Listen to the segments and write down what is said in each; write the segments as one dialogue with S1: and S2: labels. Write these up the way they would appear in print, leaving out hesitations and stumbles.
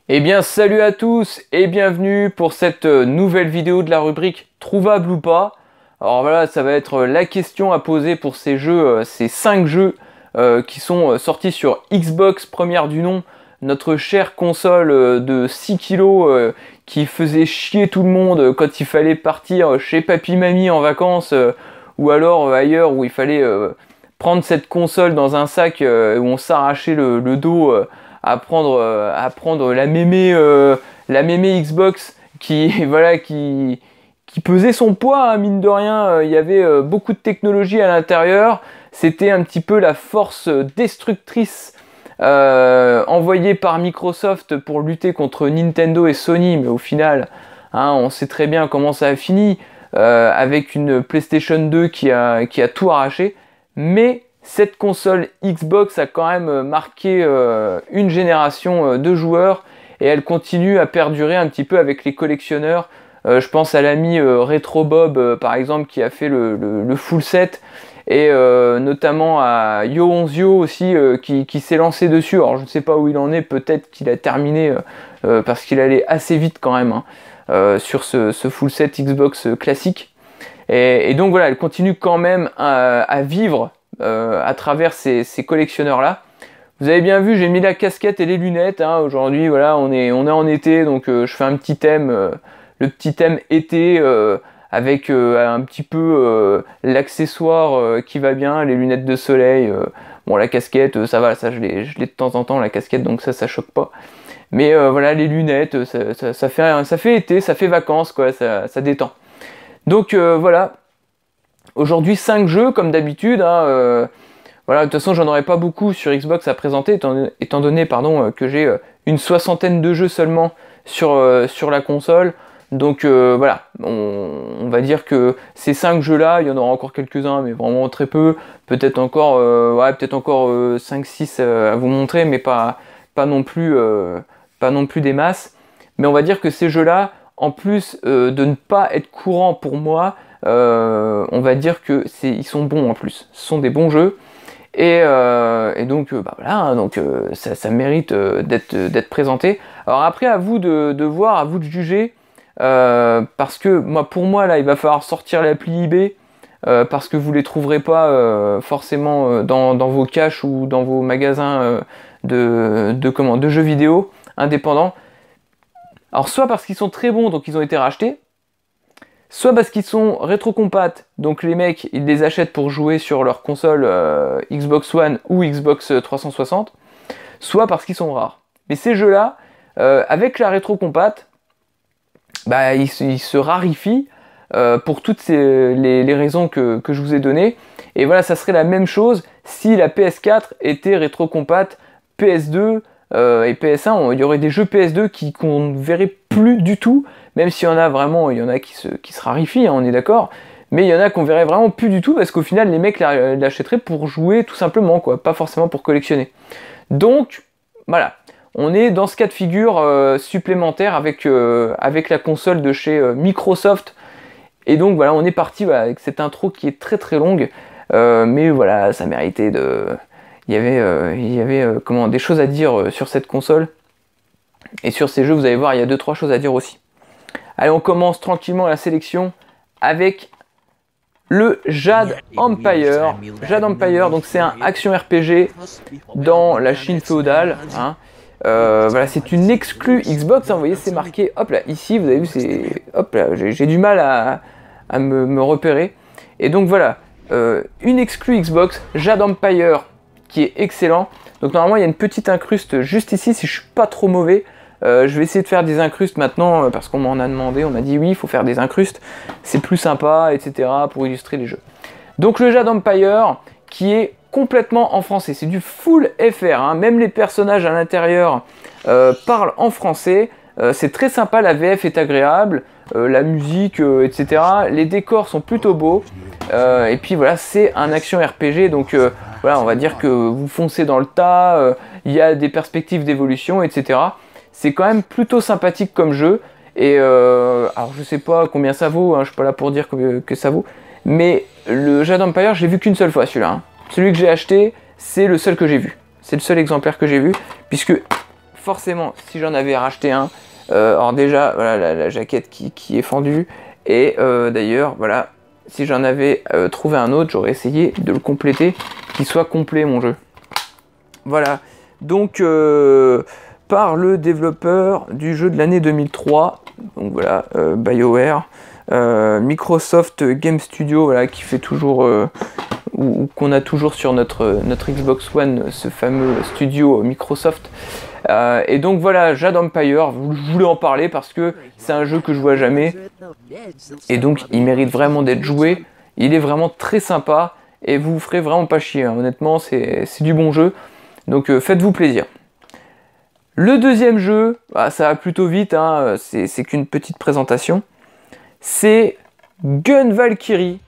S1: Eh bien salut à tous et bienvenue pour cette nouvelle vidéo de la rubrique trouvable ou pas. Alors voilà, ça va être la question à poser pour ces jeux, ces 5 jeux qui sont sortis sur Xbox première du nom, notre chère console de 6 kilos qui faisait chier tout le monde quand il fallait partir chez papy mamie en vacances ou alors ailleurs où il fallait prendre cette console dans un sac où on s'arrachait le dos à prendre la mémé Xbox qui voilà qui pesait son poids, hein, mine de rien. Il y avait beaucoup de technologie à l'intérieur. C'était un petit peu la force destructrice envoyée par Microsoft pour lutter contre Nintendo et Sony, mais au final, hein, on sait très bien comment ça a fini avec une PlayStation 2 qui a tout arraché. Mais cette console Xbox a quand même marqué une génération de joueurs et elle continue à perdurer un petit peu avec les collectionneurs. Je pense à l'ami Retro Bob par exemple qui a fait le full set et notamment à Yo11Yo aussi qui s'est lancé dessus. Alors je ne sais pas où il en est, peut-être qu'il a terminé parce qu'il allait assez vite quand même hein, sur ce full set Xbox classique. Et donc voilà, elle continue quand même à vivre à travers ces collectionneurs là. Vous avez bien vu, j'ai mis la casquette et les lunettes hein. Aujourd'hui voilà, on est en été, donc je fais un petit thème, le petit thème été avec un petit peu l'accessoire qui va bien, les lunettes de soleil. Bon, la casquette ça va, ça je l'ai de temps en temps la casquette, donc ça choque pas. Mais voilà, les lunettes ça fait été, ça fait vacances quoi, ça détend. Donc voilà, aujourd'hui 5 jeux comme d'habitude hein, voilà, de toute façon j'en aurais pas beaucoup sur Xbox à présenter étant donné que j'ai une soixantaine de jeux seulement sur la console. Donc voilà, on va dire que ces 5 jeux là, il y en aura encore quelques-uns mais vraiment très peu, peut-être encore 5-6 à vous montrer, mais pas non plus des masses. Mais on va dire que ces jeux là, en plus de ne pas être courants pour moi, on va dire que ils sont bons en plus. Ce sont des bons jeux et donc voilà, hein, donc ça mérite d'être présenté. Alors après, à vous de voir, à vous de juger, parce que pour moi là, il va falloir sortir l'appli eBay parce que vous les trouverez pas forcément dans vos caches ou dans vos magasins de jeux vidéo indépendants. Alors soit parce qu'ils sont très bons, donc ils ont été rachetés, soit parce qu'ils sont rétro-compat, donc les mecs ils les achètent pour jouer sur leur console Xbox One ou Xbox 360, soit parce qu'ils sont rares. Mais ces jeux-là, avec la rétro-compat, bah, ils se raréfient pour toutes les raisons que je vous ai données. Et voilà, ça serait la même chose si la PS4 était rétro-compat PS2, et PS1, il y aurait des jeux PS2 qu'on ne verrait plus du tout, même s'il y en a vraiment, il y en a qui se raréfient, hein, on est d'accord, mais il y en a qu'on verrait vraiment plus du tout, parce qu'au final les mecs l'achèteraient pour jouer tout simplement, quoi, pas forcément pour collectionner. Donc voilà, on est dans ce cas de figure supplémentaire avec la console de chez Microsoft, et donc voilà, on est parti avec cette intro qui est très très longue, mais voilà, ça méritait de... Il y avait des choses à dire sur cette console. Et sur ces jeux, vous allez voir, il y a 2-3 choses à dire aussi. Allez, on commence tranquillement la sélection avec le Jade Empire. Jade Empire, donc c'est un action RPG dans la Chine féodale. Hein. Voilà, c'est une exclue Xbox. Hein, vous voyez, c'est marqué. Hop là, ici, vous avez vu, c'est. Hop là, j'ai du mal à me repérer. Et donc voilà, une exclue Xbox, Jade Empire, qui est excellent. Donc normalement il y a une petite incruste juste ici si je suis pas trop mauvais. Je vais essayer de faire des incrustes maintenant parce qu'on m'en a demandé, on m'a dit oui il faut faire des incrustes, c'est plus sympa, etc. pour illustrer les jeux. Donc le Jade Empire qui est complètement en français, c'est du full FR, hein. Même les personnages à l'intérieur parlent en français, c'est très sympa, la VF est agréable, la musique, etc. Les décors sont plutôt beaux, et puis voilà, c'est un action RPG, donc voilà, on va dire que vous foncez dans le tas, il y a des perspectives d'évolution, etc. C'est quand même plutôt sympathique comme jeu, et alors je sais pas combien ça vaut, hein, je suis pas là pour dire que ça vaut, mais le Jade Empire, j'ai vu qu'une seule fois celui-là. Hein. Celui que j'ai acheté, c'est le seul que j'ai vu. C'est le seul exemplaire que j'ai vu, puisque forcément, si j'en avais racheté un, alors déjà, voilà la jaquette qui est fendue, et d'ailleurs, voilà, si j'en avais trouvé un autre, j'aurais essayé de le compléter, qu'il soit complet mon jeu. Voilà, donc par le développeur du jeu de l'année 2003, donc voilà, BioWare, Microsoft Game Studio, voilà, qui fait toujours, ou qu'on a toujours sur notre Xbox One, ce fameux studio Microsoft. Et donc voilà, Jade Empire, je voulais en parler parce que c'est un jeu que je vois jamais, et donc il mérite vraiment d'être joué. Il est vraiment très sympa, et vous ferez vraiment pas chier, hein. Honnêtement, c'est du bon jeu. Donc faites-vous plaisir. Le deuxième jeu, bah, ça va plutôt vite, hein, c'est qu'une petite présentation. C'est Gun Valkyrie.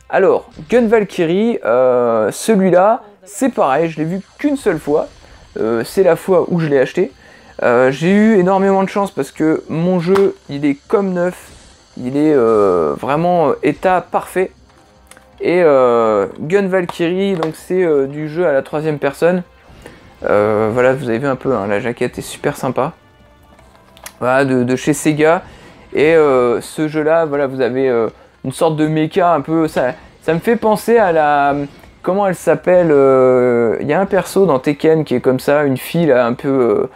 S1: Alors, Gun Valkyrie, celui-là, c'est pareil, je l'ai vu qu'une seule fois. C'est la fois où je l'ai acheté. J'ai eu énormément de chance parce que mon jeu, il est comme neuf. Il est vraiment état parfait. Et Gun Valkyrie, donc c'est du jeu à la 3e personne. Voilà, vous avez vu un peu, hein, la jaquette est super sympa. Voilà, de chez Sega. Et ce jeu-là, voilà, vous avez une sorte de mecha un peu. Ça me fait penser à la. Comment elle s'appelle? Il y a un perso dans Tekken qui est comme ça, une fille là, un peu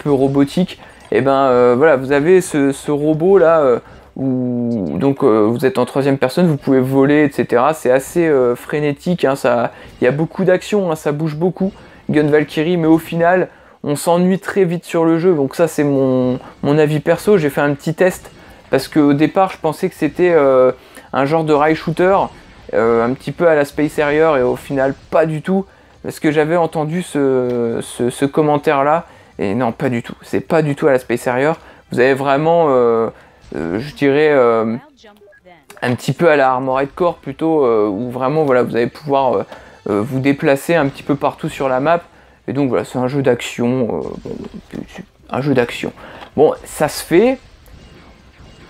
S1: robotique. Et ben voilà, vous avez ce robot là. Où donc vous êtes en 3e personne, vous pouvez voler, etc. C'est assez frénétique, hein, il y a beaucoup d'action, hein, ça bouge beaucoup, Gun Valkyrie, mais au final, on s'ennuie très vite sur le jeu. Donc ça, c'est mon avis perso. J'ai fait un petit test, parce qu'au départ, je pensais que c'était un genre de rail shooter, un petit peu à la Space Harrier, et au final, pas du tout, parce que j'avais entendu ce commentaire-là, et non, pas du tout. C'est pas du tout à la Space Harrier. Vous avez vraiment... je dirais un petit peu à la Armored Core plutôt, où vraiment voilà, vous allez pouvoir vous déplacer un petit peu partout sur la map. Et donc voilà, c'est un jeu d'action, un jeu d'action. Bon, ça se fait.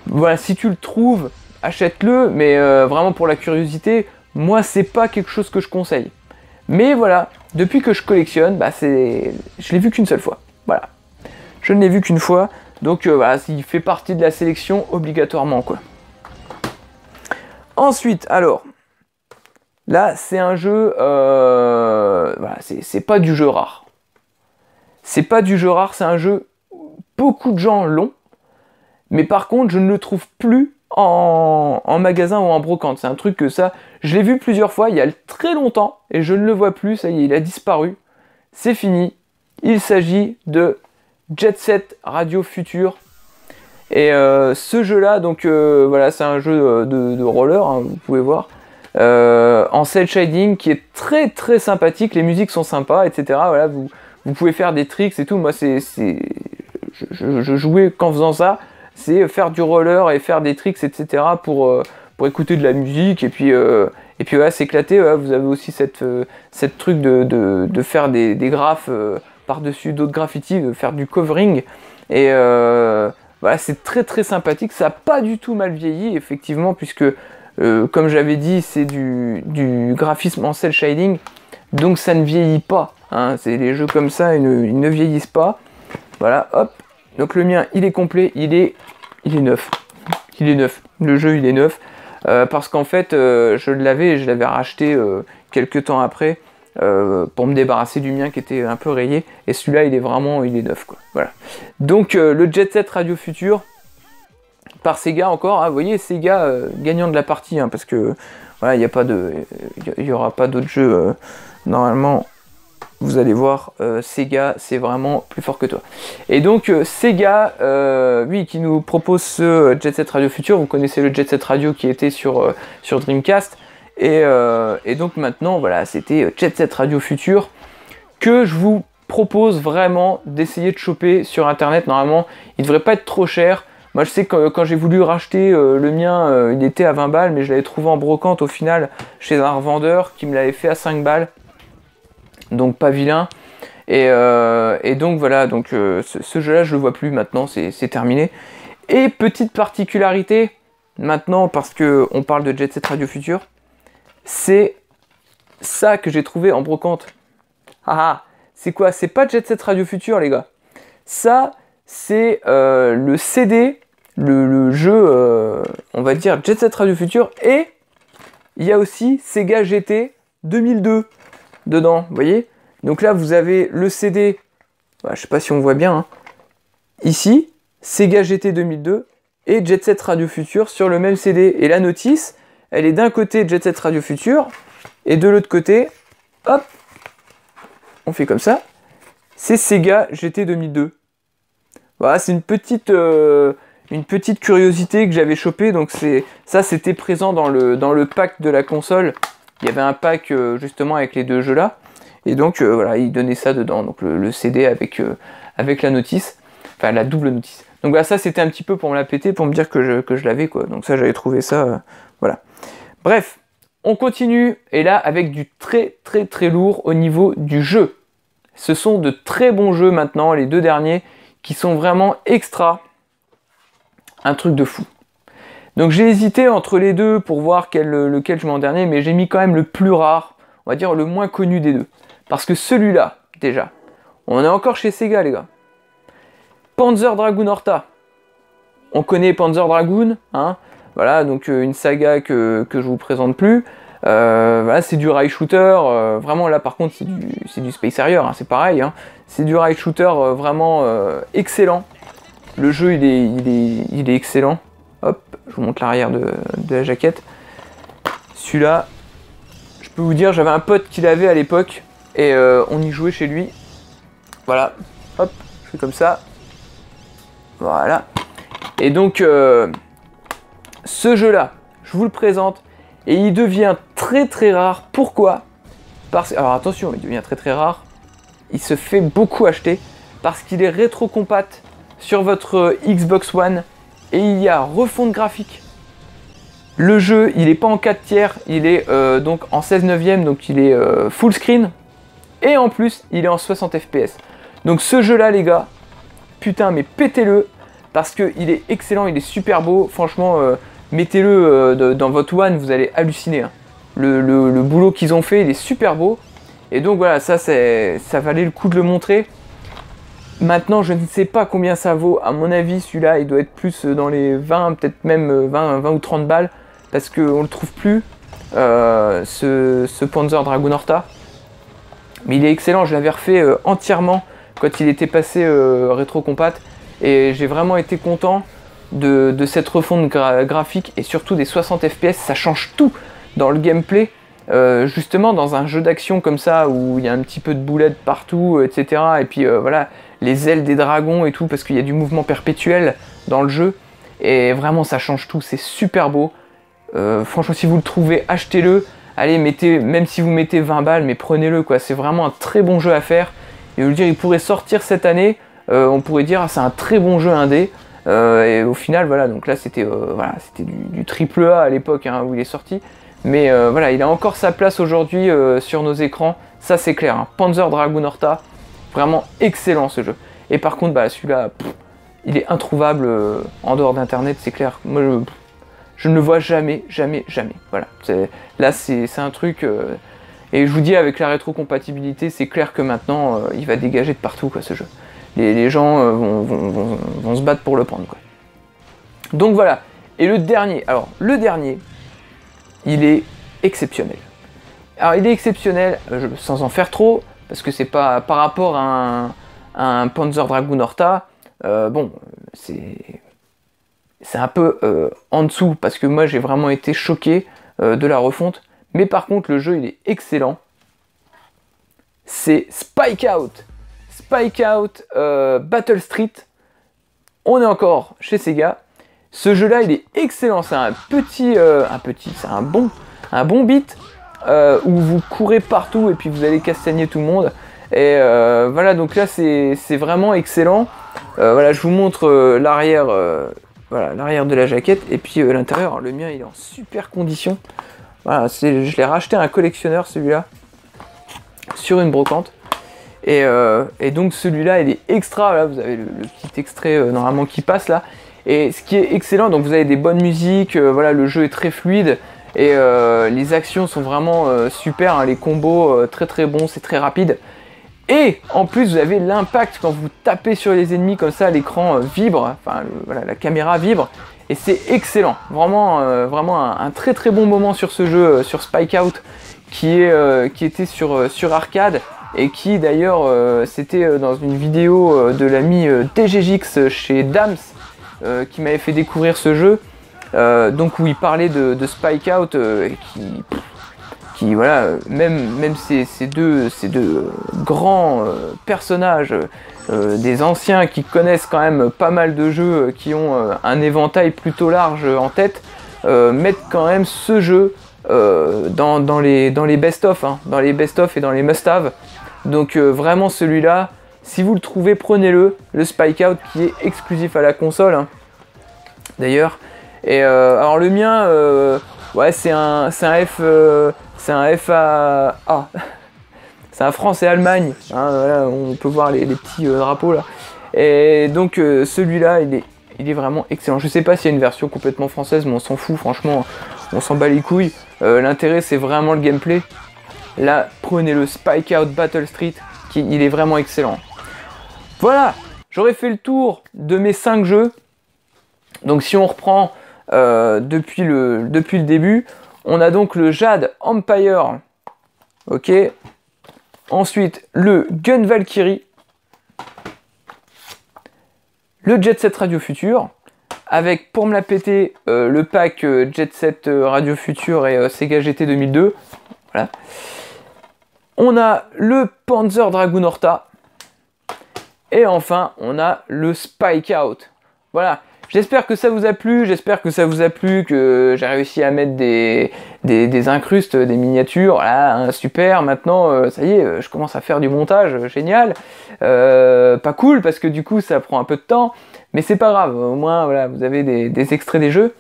S1: Voilà, si tu le trouves, achète-le, mais vraiment pour la curiosité, moi c'est pas quelque chose que je conseille. Mais voilà, depuis que je collectionne, bah je l'ai vu qu'une seule fois. Voilà, je ne l'ai vu qu'une fois. Donc voilà, il fait partie de la sélection obligatoirement, quoi. Ensuite, alors, là c'est un jeu, voilà, c'est pas du jeu rare. C'est pas du jeu rare, c'est un jeu, beaucoup de gens l'ont, mais par contre je ne le trouve plus en magasin ou en brocante. C'est un truc que ça, je l'ai vu plusieurs fois il y a très longtemps, et je ne le vois plus, ça y est, il a disparu. C'est fini, il s'agit de Jet Set Radio Future. Et ce jeu là, donc voilà, c'est un jeu de roller, hein, vous pouvez voir, en cel shading, qui est très très sympathique. Les musiques sont sympas, etc. Voilà, vous pouvez faire des tricks et tout. Moi je jouais qu'en faisant ça, c'est faire du roller et faire des tricks, etc. pour écouter de la musique, et puis voilà, s'éclater. Voilà, vous avez aussi cette truc de faire des graphes par-dessus d'autres graffitis, de faire du covering, et voilà, c'est très très sympathique. Ça n'a pas du tout mal vieilli, effectivement, puisque comme j'avais dit, c'est du graphisme en cel shading, donc ça ne vieillit pas, hein. C'est des jeux comme ça, ils ne vieillissent pas. Voilà, hop, donc le mien il est complet, il est neuf, le jeu il est neuf, parce qu'en fait je l'avais racheté quelques temps après, pour me débarrasser du mien qui était un peu rayé, et celui-là il est neuf, quoi. Voilà. Donc le Jet Set Radio Future par Sega encore, hein, vous voyez, Sega gagnant de la partie, hein, parce que voilà, il y aura pas d'autres jeux normalement. Vous allez voir, Sega c'est vraiment plus fort que toi. Et donc Sega, oui, qui nous propose ce Jet Set Radio Future. Vous connaissez le Jet Set Radio qui était sur Dreamcast. Et donc maintenant, voilà, c'était Jet Set Radio Future que je vous propose vraiment d'essayer de choper sur internet. Normalement, il devrait pas être trop cher. Moi, je sais que quand j'ai voulu racheter le mien, il était à 20 balles, mais je l'avais trouvé en brocante au final chez un revendeur qui me l'avait fait à 5 balles. Donc pas vilain. Et donc voilà, donc ce jeu-là, je le vois plus maintenant, c'est terminé. Et petite particularité, maintenant, parce que on parle de Jet Set Radio Future, c'est ça que j'ai trouvé en brocante. Ah, c'est quoi? C'est pas Jet Set Radio Future, les gars. Ça, c'est le CD, le jeu, on va dire Jet Set Radio Future, et il y a aussi Sega GT 2002 dedans, vous voyez. Donc là, vous avez le CD, je sais pas si on voit bien, hein. Ici, Sega GT 2002 et Jet Set Radio Future sur le même CD. Et la notice, elle est d'un côté Jet Set Radio Future, et de l'autre côté, hop, on fait comme ça, c'est Sega GT 2002. Voilà, c'est une petite curiosité que j'avais chopée. Donc ça, c'était présent dans le pack de la console. Il y avait un pack justement avec les deux jeux là. Et donc voilà, il donnait ça dedans. Donc le CD avec la notice. Enfin la double notice. Donc voilà, ça c'était un petit peu pour me la péter, pour me dire que je l'avais quoi. Donc ça, j'avais trouvé ça. Voilà. Bref, on continue. Et là, avec du très très très lourd au niveau du jeu. Ce sont de très bons jeux maintenant, les deux derniers, qui sont vraiment extra. Un truc de fou. Donc j'ai hésité entre les deux pour voir lequel je mets en dernier, mais j'ai mis quand même le plus rare, on va dire le moins connu des deux. Parce que celui-là, déjà, on est encore chez Sega les gars. Panzer Dragoon Horta. On connaît Panzer Dragoon, hein. Voilà, donc une saga que je vous présente plus. Voilà, c'est du rail shooter, vraiment là par contre c'est du Space Harrier, hein, c'est pareil, hein. C'est du rail shooter vraiment excellent. Le jeu il est excellent. Hop, je vous montre l'arrière de la jaquette. Celui-là, je peux vous dire, j'avais un pote qui l'avait à l'époque et on y jouait chez lui. Voilà, hop, je fais comme ça. Voilà. Et donc ce jeu-là, je vous le présente. Et il devient très très rare. Pourquoi? Alors attention, il devient très très rare. Il se fait beaucoup acheter parce qu'il est rétro-compat sur votre Xbox One et il y a refonte graphique. Le jeu, il n'est pas en 4 tiers, il est donc en 16/9, donc il est full screen. Et en plus, il est en 60 fps. Donc ce jeu-là, les gars, putain, mais pétez-le parce qu'il est excellent, il est super beau. Franchement, mettez-le dans votre One, vous allez halluciner. Hein. Le boulot qu'ils ont fait, il est super beau. Et donc voilà, ça valait le coup de le montrer. Maintenant, je ne sais pas combien ça vaut. À mon avis, celui-là, il doit être plus dans les 20, peut-être même 20 ou 30 balles. Parce qu'on ne le trouve plus, ce Panzer Dragoon Horta. Mais il est excellent, je l'avais refait entièrement quand il était passé rétro-compat. Et j'ai vraiment été content de cette refonte graphique et surtout des 60 fps. Ça change tout dans le gameplay. Justement, dans un jeu d'action comme ça, où il y a un petit peu de boulettes partout, etc. Et puis voilà, les ailes des dragons et tout, parce qu'il y a du mouvement perpétuel dans le jeu. Et vraiment, ça change tout, c'est super beau. Franchement, si vous le trouvez, achetez-le. Allez, même si vous mettez 20 balles, mais prenez-le, quoi. C'est vraiment un très bon jeu à faire. Et je veux dire, il pourrait sortir cette année. On pourrait dire, c'est un très bon jeu indé. Et au final, voilà, donc là, c'était du triple A à l'époque, hein, où il est sorti. Mais voilà, il a encore sa place aujourd'hui sur nos écrans. Ça, c'est clair. Hein. Panzer Dragoon Horta, vraiment excellent ce jeu. Et par contre, bah, celui-là, il est introuvable en dehors d'Internet, c'est clair. Moi, je ne le vois jamais, jamais, jamais. Voilà. Là, c'est un truc... et je vous dis, avec la rétrocompatibilité, c'est clair que maintenant, il va dégager de partout, quoi, ce jeu. Les gens vont se battre pour le prendre, quoi. Donc voilà. Et le dernier, il est exceptionnel. Alors, il est exceptionnel, sans en faire trop, parce que c'est pas par rapport à un Panzer Dragoon Horta, bon, c'est un peu en dessous, parce que moi j'ai vraiment été choqué de la refonte. Mais par contre, le jeu il est excellent. C'est Spike Out. Spike Out Battle Street. On est encore chez Sega. Ce jeu-là, il est excellent. C'est c'est un bon beat où vous courez partout et puis vous allez castagner tout le monde. Et voilà, donc là, c'est vraiment excellent. Voilà, je vous montre l'arrière. Voilà, l'arrière de la jaquette et puis l'intérieur. Le mien, il est en super condition. Voilà, je l'ai racheté à un collectionneur, celui-là, sur une brocante. Et donc celui-là, il est extra. Là, vous avez le petit extrait normalement qui passe là. Et ce qui est excellent, donc vous avez des bonnes musiques. Voilà, le jeu est très fluide et les actions sont vraiment super. Hein, les combos très très bons, c'est très rapide. Et en plus vous avez l'impact quand vous tapez sur les ennemis comme ça, l'écran vibre, enfin voilà, la caméra vibre, et c'est excellent. Vraiment, vraiment un très très bon moment sur ce jeu, sur Spike Out, qui était sur arcade, et qui d'ailleurs c'était dans une vidéo de l'ami TGJX chez Dams qui m'avait fait découvrir ce jeu, donc où il parlait de Spike Out, qui voilà, même ces deux grands personnages, des anciens qui connaissent quand même pas mal de jeux, qui ont un éventail plutôt large en tête, mettent quand même ce jeu dans les best-of, hein, dans les best-of et dans les must-have. Donc vraiment celui-là, si vous le trouvez, prenez-le, le Spike Out qui est exclusif à la console, hein, d'ailleurs. Et alors le mien, ouais, c'est un FA. Ah, c'est un France et Allemagne, hein, voilà, on peut voir les petits drapeaux là. Et donc celui-là, il est vraiment excellent. Je sais pas s'il y a une version complètement française, mais on s'en fout, franchement, on s'en bat les couilles. L'intérêt, c'est vraiment le gameplay. Là, prenez le Spike Out Battle Street, il est vraiment excellent. Voilà, j'aurais fait le tour de mes 5 jeux. Donc si on reprend depuis le début, on a donc le Jade Empire, ok. Ensuite, le Gun Valkyrie, le Jet Set Radio Future, avec, pour me la péter, le pack Jet Set Radio Future et Sega GT 2002. Voilà. On a le Panzer Dragoon Horta. Et enfin, on a le Spike Out. Voilà. J'espère que ça vous a plu, que j'ai réussi à mettre des incrustes, des miniatures, voilà, hein, super, maintenant, ça y est, je commence à faire du montage, génial, pas cool, parce que du coup, ça prend un peu de temps, mais c'est pas grave, au moins, voilà, vous avez des extraits des jeux.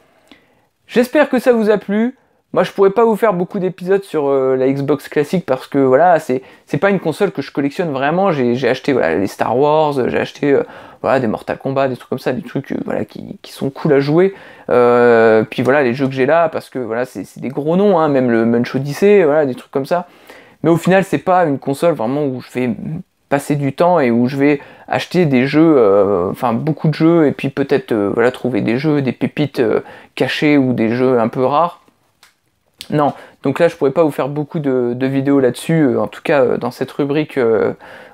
S1: J'espère que ça vous a plu. Moi, je pourrais pas vous faire beaucoup d'épisodes sur la Xbox classique parce que voilà, c'est pas une console que je collectionne vraiment. J'ai acheté voilà, les Star Wars, j'ai acheté voilà, des Mortal Kombat, des trucs comme ça, des trucs voilà, qui sont cool à jouer. Puis voilà, les jeux que j'ai là, parce que voilà, c'est des gros noms, hein, même le Munch Odyssey, voilà, des trucs comme ça. Mais au final, c'est pas une console vraiment où je vais passer du temps et où je vais acheter des jeux, enfin beaucoup de jeux, et puis peut-être voilà, trouver des jeux, des pépites cachées ou des jeux un peu rares. Non, donc là je pourrais pas vous faire beaucoup de vidéos là-dessus, en tout cas dans cette rubrique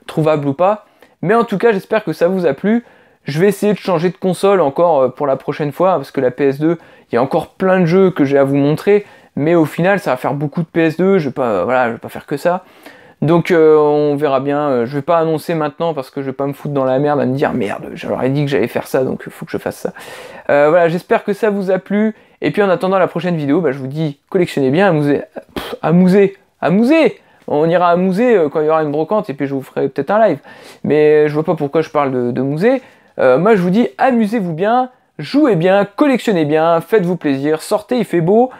S1: trouvable ou pas. Mais en tout cas j'espère que ça vous a plu. Je vais essayer de changer de console encore pour la prochaine fois, parce que la PS2, il y a encore plein de jeux que j'ai à vous montrer, mais au final ça va faire beaucoup de PS2, je vais pas faire que ça. Donc on verra bien, je vais pas annoncer maintenant parce que je vais pas me foutre dans la merde à me dire merde, j'aurais dit que j'allais faire ça, donc il faut que je fasse ça. Voilà, j'espère que ça vous a plu, et puis en attendant la prochaine vidéo, bah, je vous dis collectionnez bien, amusez. On ira amuser quand il y aura une brocante, et puis je vous ferai peut-être un live. Mais je vois pas pourquoi je parle de musée. Moi je vous dis amusez-vous bien, jouez bien, collectionnez bien, faites-vous plaisir, sortez, il fait beau.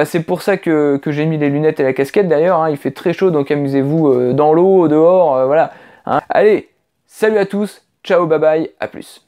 S1: C'est pour ça que j'ai mis les lunettes et la casquette d'ailleurs, hein, il fait très chaud, donc amusez-vous dans l'eau, dehors, voilà. Hein. Allez, salut à tous, ciao, bye bye, à plus.